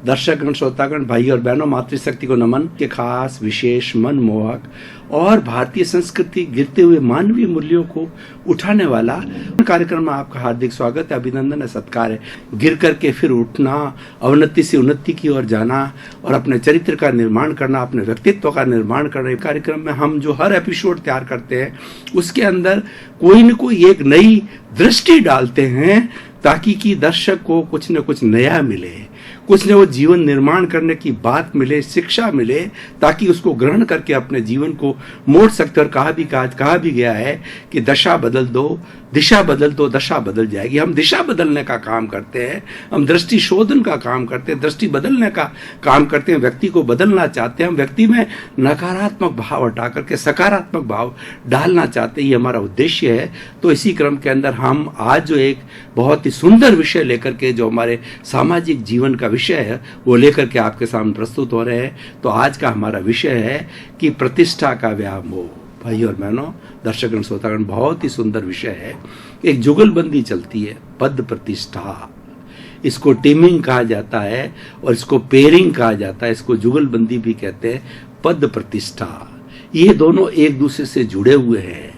दर्शकगण, श्रोतागण, भाई और बहनों, मातृशक्ति को नमन के खास, विशेष, मनमोहक और भारतीय संस्कृति, गिरते हुए मानवीय मूल्यों को उठाने वाला कार्यक्रम में आपका हार्दिक स्वागत है, अभिनंदन है, सत्कार है। गिर करके फिर उठना, अवनति से उन्नति की ओर जाना और अपने चरित्र का निर्माण करना, अपने व्यक्तित्व का निर्माण करना। कार्यक्रम में हम जो हर एपिसोड तैयार करते हैं उसके अंदर कोई न कोई एक नई दृष्टि डालते हैं ताकि कि दर्शक को कुछ न कुछ नया मिले, कुछ न वो जीवन निर्माण करने की बात मिले, शिक्षा मिले, ताकि उसको ग्रहण करके अपने जीवन को मोड़ सकते। और कहा भी गया है कि दशा बदल दो, दिशा बदल दो, दशा बदल जाएगी। हम दिशा बदलने का काम करते हैं, हम दृष्टि शोधन का काम करते हैं, दृष्टि बदलने का काम करते हैं, व्यक्ति को बदलना चाहते हैं, हम व्यक्ति में नकारात्मक भाव हटा करके सकारात्मक भाव डालना चाहते हैं, ये हमारा उद्देश्य है। तो इसी क्रम के अंदर हम आज जो एक बहुत ही सुंदर विषय लेकर के, जो हमारे सामाजिक जीवन का विषय है, वो लेकर के आपके सामने प्रस्तुत हो रहे हैं। तो आज का हमारा विषय है कि प्रतिष्ठा का व्यामोह। भाई और बहनों, दर्शकगण, श्रोतागण, बहुत ही सुंदर विषय है। एक जुगलबंदी चलती है, पद प्रतिष्ठा, इसको टीमिंग कहा जाता है और इसको पेयरिंग कहा जाता है, इसको जुगलबंदी भी कहते हैं, पद प्रतिष्ठा। ये दोनों एक दूसरे से जुड़े हुए हैं।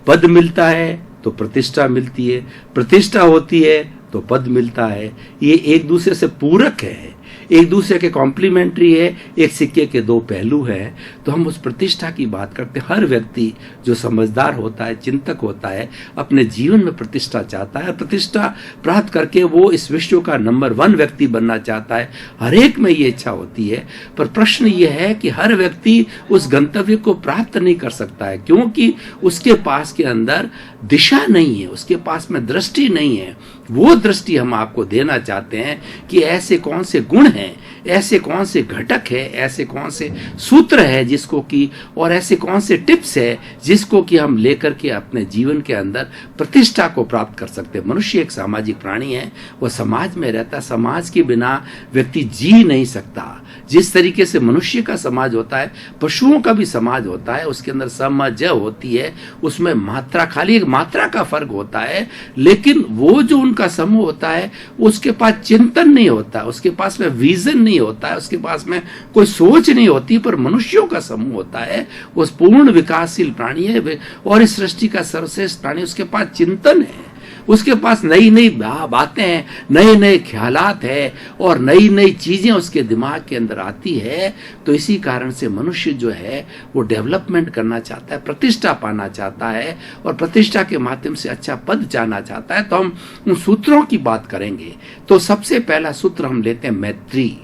पद मिलता है तो प्रतिष्ठा मिलती है, प्रतिष्ठा होती है तो पद मिलता है। ये एक दूसरे से पूरक है, एक दूसरे के कॉम्प्लीमेंट्री है, एक सिक्के के दो पहलू है। तो हम उस प्रतिष्ठा की बात करते हैं। हर व्यक्ति जो समझदार होता है, चिंतक होता है, अपने जीवन में प्रतिष्ठा चाहता है, प्रतिष्ठा प्राप्त करके वो इस विश्व का नंबर 1 व्यक्ति बनना चाहता है। हर एक में ये इच्छा होती है, पर प्रश्न ये है कि हर व्यक्ति उस गंतव्य को प्राप्त नहीं कर सकता है, क्योंकि उसके पास के अंदर दिशा नहीं है, उसके पास में दृष्टि नहीं है। वो दृष्टि हम आपको देना चाहते हैं कि ऐसे कौन से गुण हैं, ऐसे कौन से घटक है, ऐसे कौन से सूत्र है जिसको कि, और ऐसे कौन से टिप्स है जिसको कि हम लेकर के अपने जीवन के अंदर प्रतिष्ठा को प्राप्त कर सकते हैं। मनुष्य एक सामाजिक प्राणी है, वह समाज में रहता है, समाज के बिना व्यक्ति जी नहीं सकता। जिस तरीके से मनुष्य का समाज होता है, पशुओं का भी समाज होता है, उसके अंदर समझ होती है, उसमें मात्रा, खाली एक मात्रा का फर्क होता है, लेकिन वो जो उनका समूह होता है उसके पास चिंतन नहीं होता, उसके पास में विजन नहीं होता है, उसके पास में कोई सोच नहीं होती। पर मनुष्यों का समूह होता है, वो पूर्ण विकासशील प्राणी है और इस सृष्टि का सर्वश्रेष्ठ प्राणी, उसके पास चिंतन है, उसके पास नई नई बातें हैं, नए नए ख्यालात है और नई नई चीजें उसके दिमाग के अंदर आती है। तो इसी कारण से मनुष्य जो है वो डेवलपमेंट करना चाहता है, प्रतिष्ठा पाना चाहता है और प्रतिष्ठा के माध्यम से अच्छा पद चाहना चाहता है। तो हम उन सूत्रों की बात करेंगे। तो सबसे पहला सूत्र हम लेते हैं मैत्री।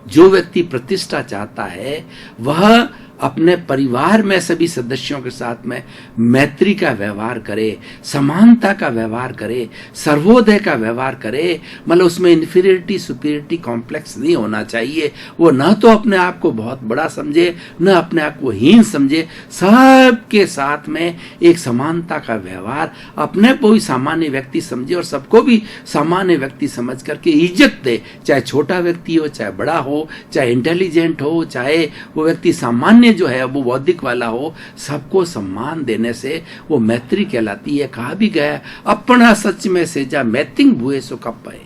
जो व्यक्ति प्रतिष्ठा चाहता है वह अपने परिवार में सभी सदस्यों के साथ में मैत्री का व्यवहार करे, समानता का व्यवहार करे, सर्वोदय का व्यवहार करे। मतलब उसमें इन्फीरियरिटी सुपीरियरिटी कॉम्प्लेक्स नहीं होना चाहिए। वो न तो अपने आप को बहुत बड़ा समझे, न अपने आप को हीन समझे। सबके साथ में एक समानता का व्यवहार, अपने को भी सामान्य व्यक्ति समझे और सबको भी सामान्य व्यक्ति समझ करके इज्जत दे। चाहे छोटा व्यक्ति हो, चाहे बड़ा हो, चाहे इंटेलिजेंट हो, चाहे वो व्यक्ति सामान्य जो है वो बौद्धिक वाला हो, सबको सम्मान देने से वो मैत्री कहलाती है। कहा भी गया, अपना सच में से जा मैत्रिंग भूए सो कप पाए।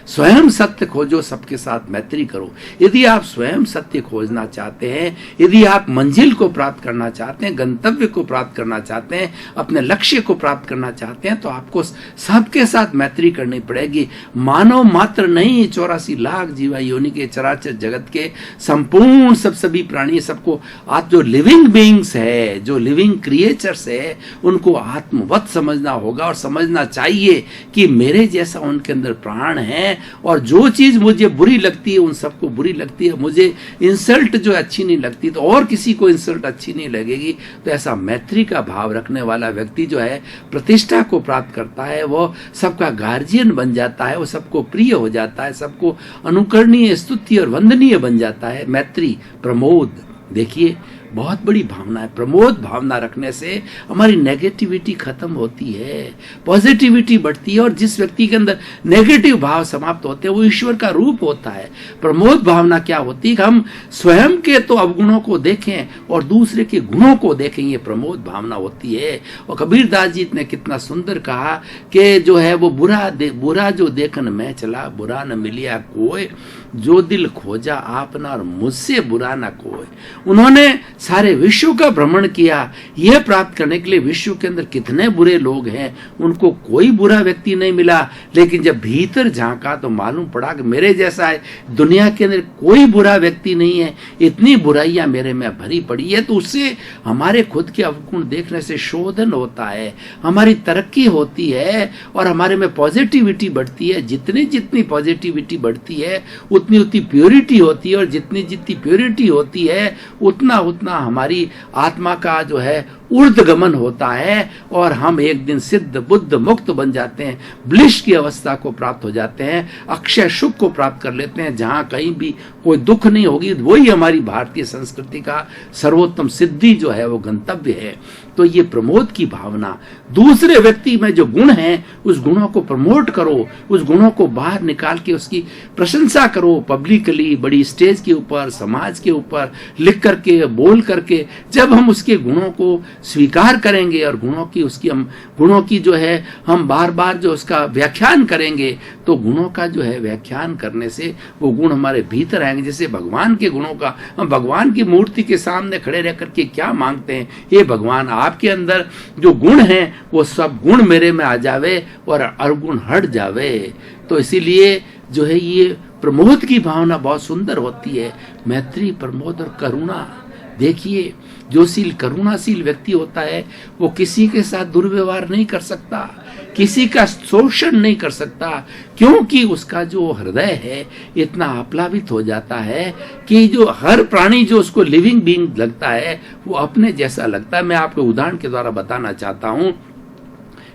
स्वयं सत्य खोजो, सबके साथ मैत्री करो। यदि आप स्वयं सत्य खोजना चाहते हैं, यदि आप मंजिल को प्राप्त करना चाहते हैं, गंतव्य को प्राप्त करना चाहते हैं, अपने लक्ष्य को प्राप्त करना चाहते हैं, तो आपको सबके साथ मैत्री करनी पड़ेगी। मानव मात्र नहीं, 84 लाख जीवा योनि के चराचर जगत के संपूर्ण सभी प्राणी, सबको आप जो लिविंग बीइंग्स है, जो लिविंग क्रिएचर्स है, उनको आत्मवत समझना होगा और समझना चाहिए कि मेरे जैसा उनके अंदर प्राण है और जो चीज मुझे बुरी लगती है उन सबको बुरी लगती है। मुझे इंसल्ट जो अच्छी नहीं लगती तो और किसी को इंसल्ट अच्छी नहीं लगेगी। तो ऐसा मैत्री का भाव रखने वाला व्यक्ति जो है प्रतिष्ठा को प्राप्त करता है, वो सबका गार्जियन बन जाता है, वो सबको प्रिय हो जाता है, सबको अनुकरणीय, स्तुति और वंदनीय बन जाता है। मैत्री, प्रमोद। देखिए बहुत बड़ी भावना है। प्रमोद भावना रखने से हमारी नेगेटिविटी खत्म होती है, पॉजिटिविटी बढ़ती है, और जिस व्यक्ति के अंदर नेगेटिव भाव समाप्त होते हैं वो ईश्वर का रूप होता है। प्रमोद भावना क्या होती है कि हम स्वयं के तो अवगुणों को देखें और दूसरे के गुणों को देखें, ये प्रमोद भावना होती है। और कबीरदास जी ने कितना सुंदर कहा कि जो है वो बुरा जो देखन मैं चला, बुरा न मिलिया कोई, जो दिल खोजा आपना और मुझसे बुरा ना कोई। उन्होंने सारे विश्व का भ्रमण किया यह प्राप्त करने के लिए विश्व के अंदर कितने बुरे लोग हैं, उनको कोई बुरा व्यक्ति नहीं मिला, लेकिन जब भीतर झांका तो मालूम पड़ा कि मेरे जैसा है दुनिया के अंदर कोई बुरा व्यक्ति नहीं है, इतनी बुराइयां मेरे में भरी पड़ी है। तो उससे हमारे खुद के अवगुण देखने से शोधन होता है, हमारी तरक्की होती है और हमारे में पॉजिटिविटी बढ़ती है। जितनी जितनी पॉजिटिविटी बढ़ती है उतनी उतनी प्योरिटी होती है, और जितनी जितनी प्योरिटी होती है उतना उतना हमारी आत्मा का जो है ऊर्ध्वगमन होता है, और हम एक दिन सिद्ध बुद्ध मुक्त बन जाते हैं, ब्लिश की अवस्था को प्राप्त हो जाते हैं, अक्षय सुख को प्राप्त कर लेते हैं, जहां कहीं भी कोई दुख नहीं होगी। वही हमारी भारतीय संस्कृति का सर्वोत्तम सिद्धि जो है वो गंतव्य है। तो ये प्रमोद की भावना, दूसरे व्यक्ति में जो गुण हैं उस गुणों को प्रमोट करो, उस गुणों को बाहर निकाल के उसकी प्रशंसा करो, पब्लिकली, बड़ी स्टेज के ऊपर, समाज के ऊपर लिख करके, बोल करके। जब हम उसके गुणों को स्वीकार करेंगे और गुणों की जो है हम बार बार जो उसका व्याख्यान करेंगे, तो गुणों का जो है व्याख्यान करने से वो गुण हमारे भीतर आएंगे। जैसे भगवान के गुणों का, हम भगवान की मूर्ति के सामने खड़े रह करके क्या मांगते हैं, हे भगवान आपके अंदर जो गुण हैं वो सब गुण मेरे में आ जावे और अवगुण हट जावे। तो इसीलिए जो है ये प्रमोद की भावना बहुत सुंदर होती है। मैत्री, प्रमोद और करुणा। देखिए, जो करुणाशील व्यक्ति होता है वो किसी के साथ दुर्व्यवहार नहीं कर सकता, किसी का शोषण नहीं कर सकता, क्योंकि उसका जो हृदय है इतना आप्लावित हो जाता है कि जो हर प्राणी जो उसको लिविंग बीइंग लगता है वो अपने जैसा लगता है। मैं आपको उदाहरण के द्वारा बताना चाहता हूं।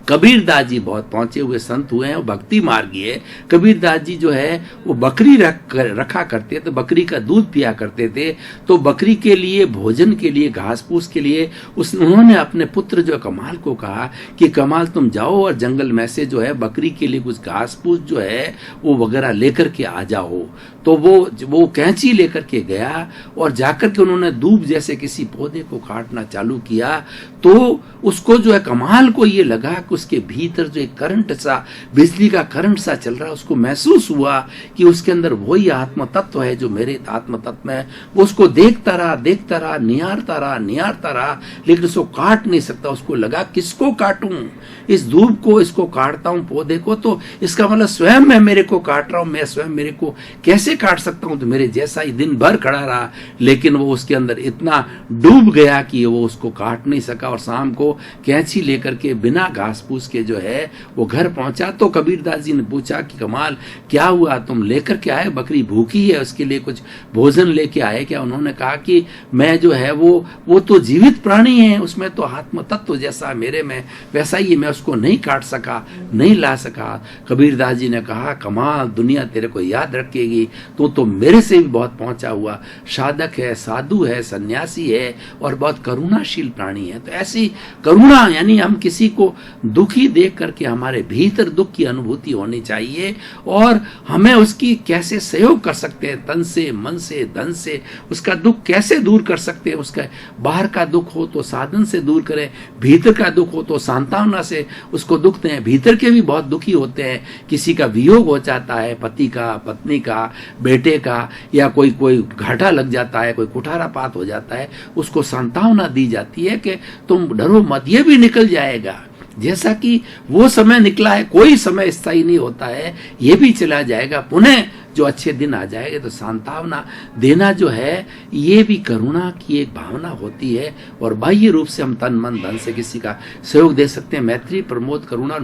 कबीरदास जी बहुत पहुंचे हुए संत हुए हैं, वो भक्ति मार्गी है। कबीरदास जी जो है वो बकरी रखा करते, तो बकरी का दूध पिया करते थे। तो बकरी के लिए, भोजन के लिए, घास फूस के लिए उन्होंने अपने पुत्र जो कमाल को कहा कि कमाल तुम जाओ और जंगल में से जो है बकरी के लिए कुछ घास फूस जो है वो वगैरह लेकर के आ जाओ। तो वो कैंची लेकर के गया और जाकर के उन्होंने दूब जैसे किसी पौधे को काटना चालू किया। तो उसको जो है कमाल को ये लगा कि उसके भीतर जो एक करंट सा, बिजली का करंट सा चल रहा है, उसको महसूस हुआ कि उसके अंदर वही आत्म तत्व है जो मेरे आत्म तत्व में है। वो उसको देखता रहा, निहारता रहा, लेकिन उसको काट नहीं सकता। उसको लगा किसको काटूं, इस धूप को, इसको काटता हूं पौधे को, तो इसका मतलब स्वयं मैं मेरे को काट रहा हूं, मैं स्वयं मेरे को कैसे काट सकता हूं। तो मेरे जैसा ही दिन भर खड़ा रहा, लेकिन वो उसके अंदर इतना डूब गया कि वो उसको काट नहीं सका। और शाम को कैंची लेकर के बिना घास फूस के जो है वो घर पहुंचा। तो कबीरदास जी ने पूछा कि कमाल क्या हुआ, तुम लेकर के आए, बकरी भूखी है, उसके लिए कुछ भोजन लेके आए क्या? उन्होंने कहा कि मैं जो है वो तो जीवित प्राणी है, उसमें तो आत्म तत्व जैसा मेरे में वैसा ही, मैं उसको नहीं काट सका, नहीं ला सका। कबीरदास जी ने कहा कमाल, दुनिया तेरे को याद रखेगी, तो मेरे से भी बहुत पहुंचा हुआ साधक है, साधु है, सन्यासी है और बहुत करुणाशील प्राणी है। तो ऐसी करुणा, यानी हम किसी को दुखी देख करके हमारे भीतर दुख की अनुभूति होनी चाहिए और हमें उसकी कैसे सहयोग कर सकते हैं, तन से, मन से, धन से उसका दुख कैसे दूर कर सकते हैं। उसका बाहर का दुख हो तो साधन से दूर करें, भीतर का दुख हो तो सांत्वना से उसको दुख दें। भीतर के भी बहुत दुखी होते हैं, किसी का वियोग हो जाता है, पति का, पत्नी का, बेटे का, या कोई घाटा लग जाता है, कोई कुठारापात हो जाता है, उसको सांत्वना दी जाती है कि तुम डरो मत, ये भी निकल जाएगा। जैसा कि वो समय निकला है, कोई समय स्थायी नहीं होता है, ये भी चला जाएगा, पुनः जो अच्छे दिन आ जाएंगे। तो सांत्वना देना जो है ये भी करुणा की एक भावना होती है और बाह्य रूप से हम तन मन धन से किसी का सहयोग दे सकते हैं। मैत्री, प्रमोद, करुणा और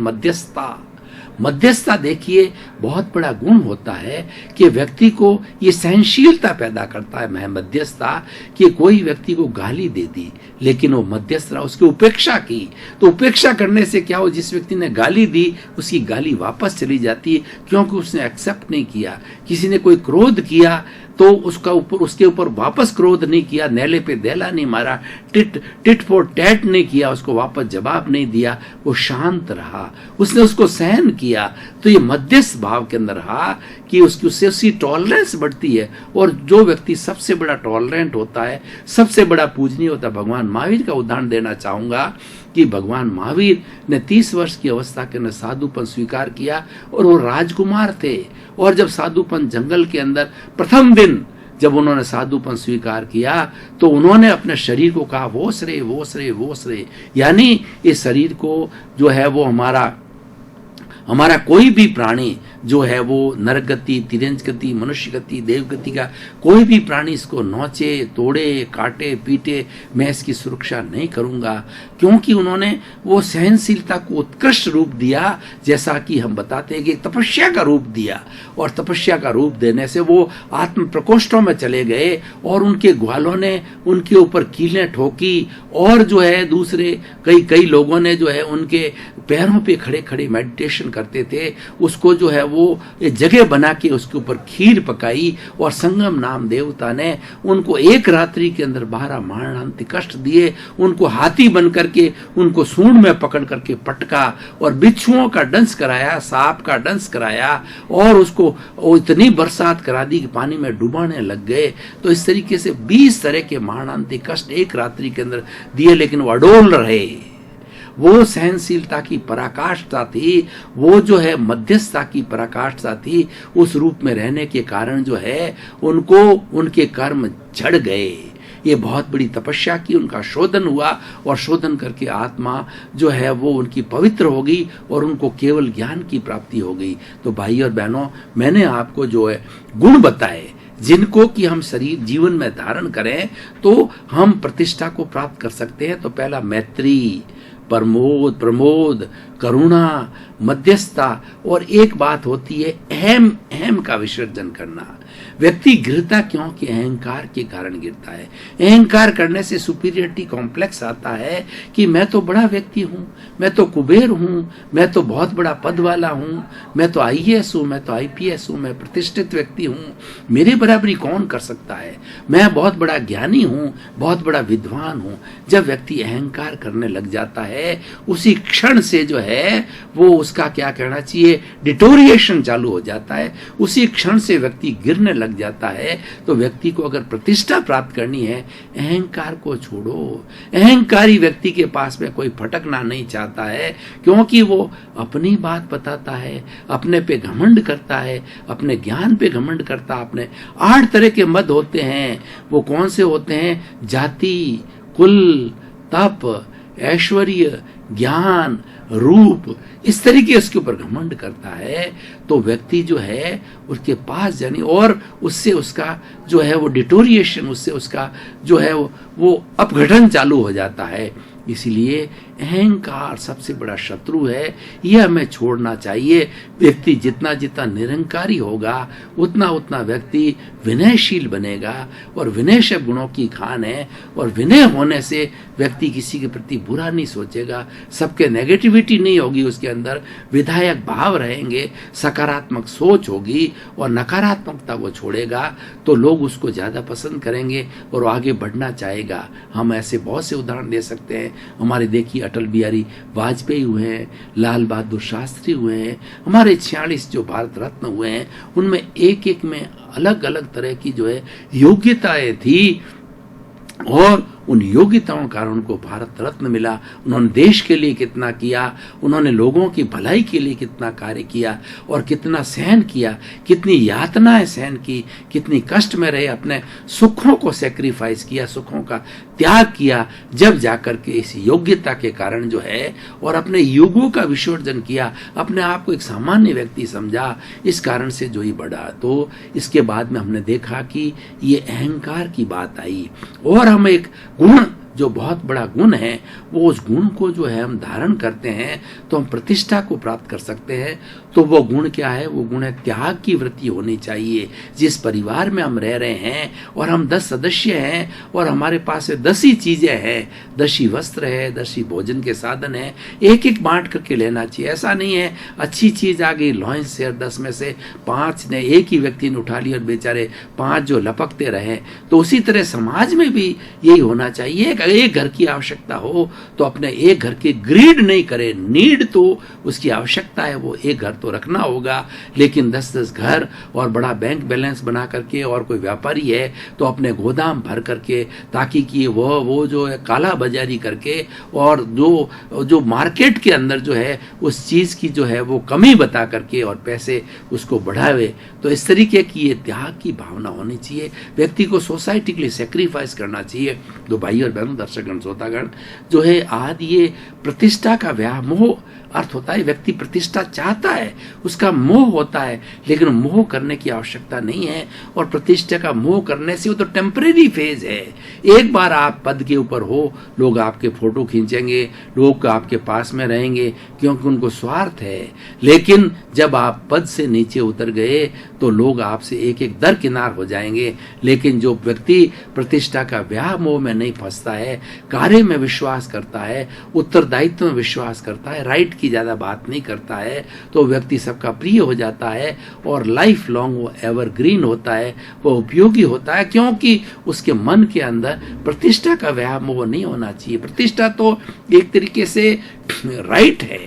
मध्यस्थता देखिए बहुत बड़ा गुण होता है कि व्यक्ति को ये सहनशीलता पैदा करता है। मध्यस्थता कि कोई व्यक्ति को गाली दे दी लेकिन वो मध्यस्थ रहा, उसकी उपेक्षा की, तो उपेक्षा करने से क्या हो, जिस व्यक्ति ने गाली दी उसकी गाली वापस चली जाती है क्योंकि उसने एक्सेप्ट नहीं किया। किसी ने कोई क्रोध किया तो उसके ऊपर वापस क्रोध नहीं किया, नेले पे देला नहीं मारा, टिट फॉर टैट नहीं किया, उसको वापस जवाब नहीं दिया, वो शांत रहा, उसने उसको सहन किया। तो ये मध्यस्थ भाव के अंदर रहा कि उससे टॉलरेंस बढ़ती है। और जो व्यक्ति सबसे बड़ा टॉलरेंट होता है, सबसे बड़ा पूजनीय होता है, भगवान महावीर का उदाहरण देना चाहूंगा कि भगवान महावीर ने 30 वर्ष की अवस्था के अंदर साधुपन स्वीकार किया और वो राजकुमार थे। और जब साधुपन जंगल के अंदर प्रथम दिन जब उन्होंने साधुपन स्वीकार किया तो उन्होंने अपने शरीर को कहा वोस रे वोस रे वोस रे, यानी इस शरीर को जो है वो हमारा कोई भी प्राणी जो है वो नरगति, तिरंज गति, मनुष्य गति, देव गति का कोई भी प्राणी इसको नोचे, तोड़े, काटे, पीटे, मैं इसकी सुरक्षा नहीं करूंगा। क्योंकि उन्होंने वो सहनशीलता को उत्कृष्ट रूप दिया, जैसा कि हम बताते हैं कि तपस्या का रूप दिया। और तपस्या का रूप देने से वो आत्म प्रकोष्ठों में चले गए और उनके ग्वालों ने उनके ऊपर कीलें ठोकी और जो है दूसरे कई लोगों ने जो है उनके पैरों पे खड़े खड़े मेडिटेशन करते थे, उसको जो है वो जगह बना के उसके ऊपर खीर पकाई और संगम नाम देवता ने उनको एक रात्रि के अंदर 12 मारणांतिक कष्ट दिए, उनको हाथी बन करके उनको सूंड में पकड़ करके पटका और बिच्छुओं का डंस कराया, सांप का डंस कराया और उसको इतनी बरसात करा दी कि पानी में डुबाने लग गए। तो इस तरीके से 20 तरह के मारणांतिक कष्ट एक रात्रि के अंदर दिए, लेकिन वो अडोल रहे। वो सहनशीलता की पराकाष्ठता थी, वो जो है मध्यस्थता की पराकाष्ठता थी। उस रूप में रहने के कारण जो है उनको उनके कर्म झड़ गए। ये बहुत बड़ी तपस्या की, उनका शोधन हुआ और शोधन करके आत्मा जो है वो उनकी पवित्र हो गई और उनको केवल ज्ञान की प्राप्ति हो गई। तो भाई और बहनों, मैंने आपको जो है गुण बताए जिनको कि हम शरीर जीवन में धारण करें तो हम प्रतिष्ठा को प्राप्त कर सकते हैं। तो पहला मैत्री, प्रमोद, करुणा, मध्यस्थता, और एक बात होती है अहम का विसर्जन करना। व्यक्ति गिरता क्योंकि अहंकार के कारण गिरता है। अहंकार करने से सुपीरियरिटी कॉम्प्लेक्स आता है कि मैं तो बड़ा व्यक्ति हूं, मैं तो कुबेर हूं, मैं तो बहुत बड़ा पद वाला हूं, मैं तो IAS हूं, मैं तो IPS हूं, मैं प्रतिष्ठित व्यक्ति हूं, मेरे बराबरी कौन कर सकता है, मैं बहुत बड़ा ज्ञानी हूं, बहुत बड़ा विद्वान हूं। जब व्यक्ति अहंकार करने लग जाता है उसी क्षण से जो है वो उसका क्या कहना चाहिए, डिटोरिएशन चालू हो जाता है। उसी क्षण से व्यक्ति गिरने लग जाता है। तो व्यक्ति को अगर प्रतिष्ठा प्राप्त करनी है, अहंकार को छोड़ो। अहंकारी व्यक्ति के पास में कोई भटकना नहीं चाहता है, क्योंकि वो अपनी बात बताता है, अपने पे घमंड करता है, अपने ज्ञान पे घमंड करता है। अपने 8 तरह के मद होते हैं। वो कौन से होते हैं? जाति, कुल, तप, ऐश्वर्य, ज्ञान, रूप, इस तरीके उसके ऊपर घमंड करता है। तो व्यक्ति जो है उसके पास जानी और उससे उसका जो है वो डिटोरिएशन, उससे उसका जो है वो अपघटन चालू हो जाता है। इसीलिए अहंकार सबसे बड़ा शत्रु है, यह हमें छोड़ना चाहिए। व्यक्ति जितना जितना निरंकारी होगा उतना उतना व्यक्ति विनयशील बनेगा और विनय शब्द गुणों की खान है। और विनय होने से व्यक्ति किसी के प्रति बुरा नहीं सोचेगा, सबके नेगेटिविटी नहीं होगी, उसके अंदर विधायक भाव रहेंगे, सकारात्मक सोच होगी और नकारात्मकता वो छोड़ेगा तो लोग उसको ज्यादा पसंद करेंगे और आगे बढ़ना चाहेगा। हम ऐसे बहुत से उदाहरण दे सकते हैं। हमारे देखिए अटल बिहारी वाजपेयी हुए हैं, लाल बहादुर शास्त्री हुए हैं, हमारे 46 जो भारत रत्न हुए हैं, उनमें एक एक में अलग अलग तरह की जो है योग्यताएं थी और उन योग्यताओं के कारण उनको भारत रत्न मिला। उन्होंने देश के लिए कितना किया, उन्होंने लोगों की भलाई के लिए कितना कार्य किया और कितना सहन किया, कितनी यातनाएं सहन की, कितनी कष्ट में रहे, अपने सुखों को सेक्रीफाइस किया, सुखों का त्याग किया, जब जाकर के इस योग्यता के कारण जो है और अपने युगों का विसर्जन किया, अपने आप को एक सामान्य व्यक्ति समझा, इस कारण से जो ही बढ़ा। तो इसके बाद में हमने देखा कि ये अहंकार की बात आई और हम एक गुण जो बहुत बड़ा गुण है, वो उस गुण को जो है हम धारण करते हैं तो हम प्रतिष्ठा को प्राप्त कर सकते हैं। तो वो गुण क्या है? वो गुण है त्याग की वृत्ति होनी चाहिए। जिस परिवार में हम रह रहे हैं और हम 10 सदस्य हैं और हमारे पास 10 ही चीजें हैं, 10 ही वस्त्र है, 10 ही भोजन के साधन है, एक एक बांट करके लेना चाहिए। ऐसा नहीं है अच्छी चीज आ गई लॉयंस शेयर 10 में से 5 ने एक ही व्यक्ति ने उठा लिया और बेचारे 5 जो लपकते रहे। तो उसी तरह समाज में भी यही होना चाहिए। अगर एक घर की आवश्यकता हो तो अपने एक घर की ग्रीड नहीं करे, नीड तो उसकी आवश्यकता है, वो एक घर तो रखना होगा, लेकिन 10-10 घर और बड़ा बैंक बैलेंस बना करके, और कोई व्यापारी है तो अपने गोदाम भर करके, ताकि कि वो जो है काला बाजारी करके और जो मार्केट के अंदर जो है उस चीज की जो है वो कमी बता करके और पैसे उसको बढ़ावे। तो इस तरीके की ये त्याग की भावना होनी चाहिए। व्यक्ति को सोसाइटी के लिए सेक्रीफाइस करना चाहिए। तो भाई और बहनों, दर्शकगण, श्रोतागण, जो है आज ये प्रतिष्ठा का व्यामोह अर्थ होता है, व्यक्ति प्रतिष्ठा चाहता है, उसका मोह होता है, लेकिन मोह करने की आवश्यकता नहीं है। और प्रतिष्ठा का मोह करने से वो तो टेम्परेरी फेज है। एक बार आप पद के ऊपर हो, लोग आपके फोटो खींचेंगे, लोग आपके पास में रहेंगे क्योंकि उनको स्वार्थ है। लेकिन जब आप पद से नीचे उतर गए तो लोग आपसे एक एक दरकिनार हो जाएंगे। लेकिन जो व्यक्ति प्रतिष्ठा का व्याह मोह में नहीं फंसता है, कार्य में विश्वास करता है, उत्तरदायित्व में विश्वास करता है, राइट की ज्यादा बात नहीं करता है, तो व्यक्ति सबका प्रिय हो जाता है और लाइफ लॉन्ग वो एवरग्रीन होता है, वो उपयोगी होता है, क्योंकि उसके मन के अंदर प्रतिष्ठा का व्यामोह नहीं होना चाहिए। प्रतिष्ठा तो एक तरीके से राइट है।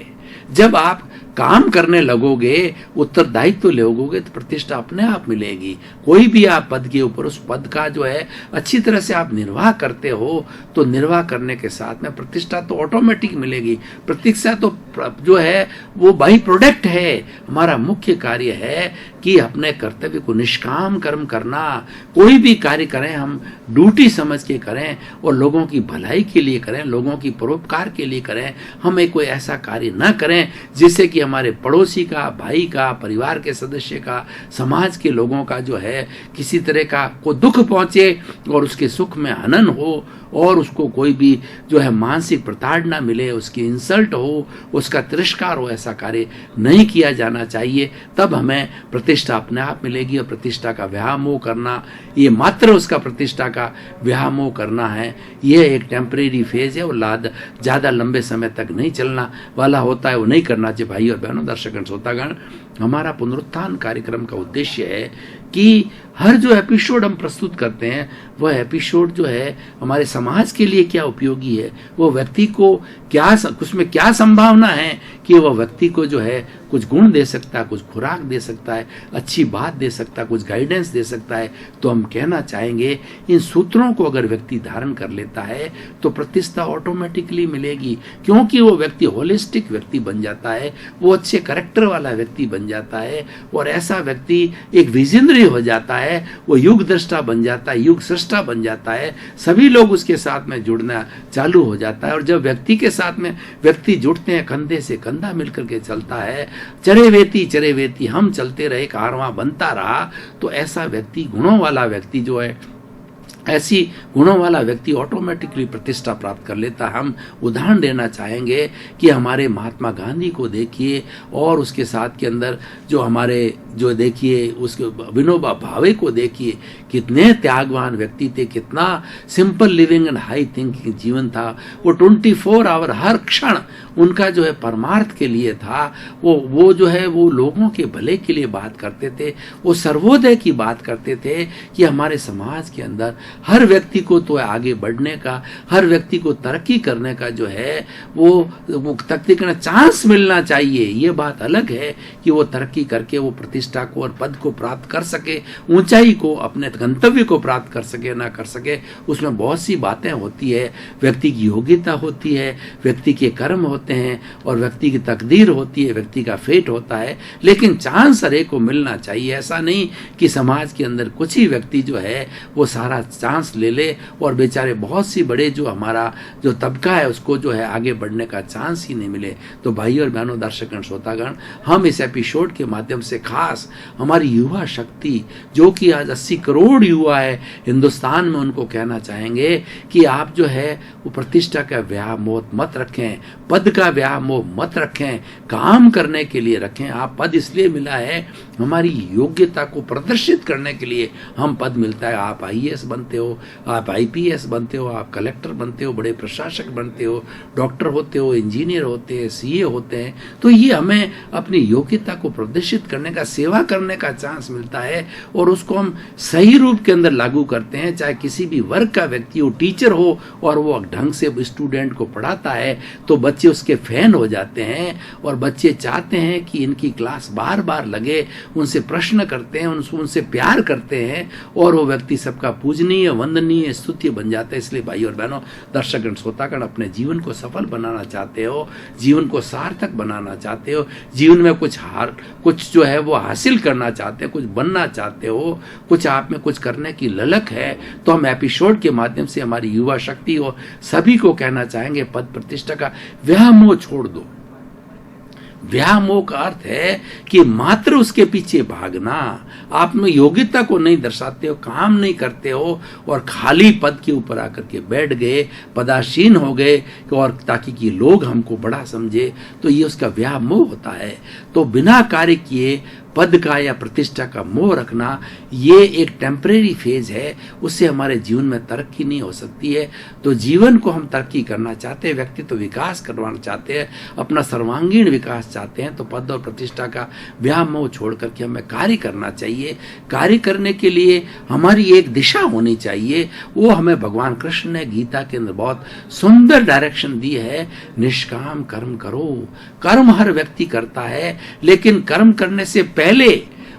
जब आप काम करने लगोगे, उत्तरदायित्व लोगे तो प्रतिष्ठा अपने आप मिलेगी। कोई भी आप पद के ऊपर, उस पद का जो है अच्छी तरह से आप निर्वाह करते हो तो निर्वाह करने के साथ में प्रतिष्ठा तो ऑटोमेटिक मिलेगी। प्रतिष्ठा तो जो है वो बाई प्रोडक्ट है। हमारा मुख्य कार्य है कि अपने कर्तव्य को निष्काम कर्म करना। कोई भी कार्य करें हम ड्यूटी समझ के करें और लोगों की भलाई के लिए करें, लोगों की परोपकार के लिए करें। हम एक कोई ऐसा कार्य न करें जिससे कि हमारे पड़ोसी का, भाई का, परिवार के सदस्य का, समाज के लोगों का जो है किसी तरह का को दुख पहुंचे और उसके सुख में हनन हो और उसको कोई भी जो है मानसिक प्रताड़ना मिले, उसकी इंसल्ट हो, उसका तिरस्कार हो। ऐसा कार्य नहीं किया जाना चाहिए। तब हमें प्रतिष्ठा अपने आप मिलेगी। और प्रतिष्ठा का व्यामोह करना, ये मात्र उसका प्रतिष्ठा का व्यामोह करना है, ये एक टेम्परेरी फेज है और ज्यादा लंबे समय तक नहीं चलना वाला होता है। वो नहीं करना चाहिए। भाई और बहनों, दर्शकगण, श्रोतागण, हमारा पुनरुत्थान कार्यक्रम का उद्देश्य है कि हर जो एपिसोड हम प्रस्तुत करते हैं वह एपिसोड जो है हमारे समाज के लिए क्या उपयोगी है, वो व्यक्ति को क्या उसमें क्या संभावना है कि वह व्यक्ति को जो है कुछ गुण दे सकता है, कुछ खुराक दे सकता है, अच्छी बात दे सकता है, कुछ गाइडेंस दे सकता है। तो हम कहना चाहेंगे इन सूत्रों को अगर व्यक्ति धारण कर लेता है तो प्रतिष्ठा ऑटोमेटिकली मिलेगी, क्योंकि वो व्यक्ति होलिस्टिक व्यक्ति बन जाता है, वो अच्छे कैरेक्टर वाला व्यक्ति बन जाता है और ऐसा व्यक्ति एक विजनरी हो जाता है, वो युग दृष्टा बन जाता है, युग सृष्टा बन जाता है। सभी लोग उसके साथ में जुड़ना चालू हो जाता है और जब व्यक्ति के साथ में व्यक्ति जुड़ते हैं, कंधे से कंधा मिलकर के चलता है, चरे वेती हम चलते रहे, कारवां बनता रहा, तो ऐसा व्यक्ति, गुणों वाला व्यक्ति जो है, ऐसी गुणों वाला व्यक्ति ऑटोमेटिकली प्रतिष्ठा प्राप्त कर लेता है। हम उदाहरण देना चाहेंगे कि हमारे महात्मा गांधी को देखिए और उसके साथ के अंदर जो हमारे जो देखिए उसके विनोबा भावे को देखिए, कितने त्यागवान व्यक्ति थे, कितना simple living and high thinking जीवन था। वो 24 आवर हर क्षण उनका जो है परमार्थ के लिए था। वो जो है वो लोगों के भले के लिए बात करते थे, वो सर्वोदय की बात करते थे कि हमारे समाज के अंदर हर व्यक्ति को तो आगे बढ़ने का, हर व्यक्ति को तरक्की करने का जो है वो तरक्की करना चांस मिलना चाहिए। ये बात अलग है कि वो तरक्की करके वो प्रतिष्ठा को और पद को प्राप्त कर सके, ऊंचाई को, अपने गंतव्य को प्राप्त कर सके ना कर सके, उसमें बहुत सी बातें होती है। व्यक्ति की योग्यता होती है, व्यक्ति के कर्म होते हैं और व्यक्ति की तकदीर होती है, व्यक्ति का फेट होता है। लेकिन चांस हर एक को मिलना चाहिए। ऐसा नहीं कि समाज के अंदर कुछ ही व्यक्ति जो है वो सारा चांस ले ले, और बेचारे बहुत सी बड़े जो हमारा जो तबका है उसको जो है आगे बढ़ने का चांस ही नहीं मिले। तो भाई और बहनों, दर्शकगण, श्रोतागण, हम इस एपिसोड के माध्यम से खास हमारी युवा शक्ति जो कि आज 80 करोड़ युवा है हिंदुस्तान में, उनको कहना चाहेंगे कि आप जो है वो प्रतिष्ठा का व्यामोह मत रखें, पद का व्यामोह मत रखें, काम करने के लिए रखें। आप पद इसलिए मिला है, हमारी योग्यता को प्रदर्शित करने के लिए हम पद मिलता है। आप IAS बनते हो, आप IPS बनते हो, आप कलेक्टर बनते हो, बड़े प्रशासक बनते हो, डॉक्टर होते हो, इंजीनियर होते हैं, CA होते हैं। तो ये हमें अपनी योग्यता को प्रदर्शित करने का, सेवा करने का चांस मिलता है, और उसको हम सही रूप के अंदर लागू करते हैं। चाहे किसी भी वर्ग का व्यक्ति हो, टीचर हो, और वो ढंग से स्टूडेंट को पढ़ाता है तो बच्चे उसके फैन हो जाते हैं, और बच्चे चाहते हैं कि इनकी क्लास बार बार लगे, उनसे प्रश्न करते हैं, उनसे प्यार करते हैं, और वो व्यक्ति सबका पूजनीय, वंदनीय, स्तुत्य बन जाता है। इसलिए भाई और बहनों, दर्शकगण, श्रोतागण, अपने जीवन को सफल बनाना चाहते हो, जीवन को सार्थक बनाना चाहते हो, जीवन में कुछ जो है वो हासिल करना चाहते हो, कुछ बनना चाहते हो, कुछ आप में कुछ करने की ललक है, तो हम एपिसोड के माध्यम से हमारी युवा शक्ति और सभी को कहना चाहेंगे, पद प्रतिष्ठा का व्यामोह छोड़ दो। व्यामोह का अर्थ है कि मात्र उसके पीछे भागना, आप में योग्यता को नहीं दर्शाते हो, काम नहीं करते हो, और खाली पद के ऊपर आकर के बैठ गए, पदासीन हो गए, और ताकि कि लोग हमको बड़ा समझे, तो ये उसका व्यामोह होता है। तो बिना कार्य किए पद का या प्रतिष्ठा का मोह रखना, ये एक टेम्परेरी फेज है, उससे हमारे जीवन में तरक्की नहीं हो सकती है। तो जीवन को हम तरक्की करना चाहते हैं, व्यक्तित्व विकास करवाना चाहते हैं, अपना सर्वांगीण विकास चाहते हैं, तो पद और प्रतिष्ठा का व्यामोह छोड़ करके हमें कार्य करना चाहिए। कार्य करने के लिए हमारी एक दिशा होनी चाहिए, वो हमें भगवान कृष्ण ने गीता के अंदर बहुत सुंदर डायरेक्शन दी है। निष्काम कर्म करो। कर्म हर व्यक्ति करता है, लेकिन कर्म करने से पहले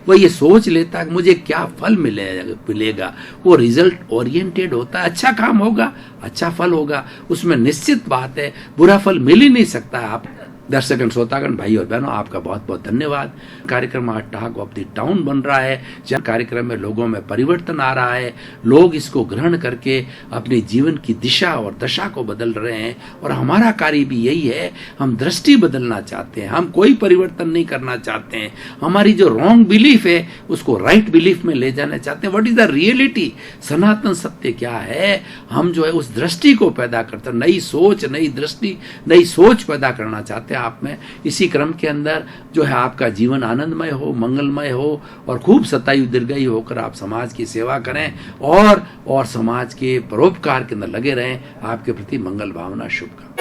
वो ये सोच लेता है कि मुझे क्या फल मिलेगा। वो रिजल्ट ओरिएंटेड होता है। अच्छा काम होगा, अच्छा फल होगा, उसमें निश्चित बात है बुरा फल मिल ही नहीं सकता। आप दर्शकगण, श्रोतागण, भाई और बहनों, आपका बहुत बहुत धन्यवाद। कार्यक्रम आज टॉक ऑफ द टाउन बन रहा है, जहाँ कार्यक्रम में लोगों में परिवर्तन आ रहा है, लोग इसको ग्रहण करके अपने जीवन की दिशा और दशा को बदल रहे हैं, और हमारा कार्य भी यही है। हम दृष्टि बदलना चाहते हैं, हम कोई परिवर्तन नहीं करना चाहते हैं। हमारी जो रॉन्ग बिलीफ है उसको राइट बिलीफ में ले जाना चाहते हैं। व्हाट इज द रियलिटी, सनातन सत्य क्या है, हम जो है उस दृष्टि को पैदा करते हैं। नई सोच, नई दृष्टि, नई सोच पैदा करना चाहते हैं आप में। इसी क्रम के अंदर जो है आपका जीवन आनंदमय हो, मंगलमय हो, और खूब सतायु दीर्घायु होकर आप समाज की सेवा करें, और समाज के परोपकार के अंदर लगे रहें। आपके प्रति मंगल भावना, शुभकामनाएं।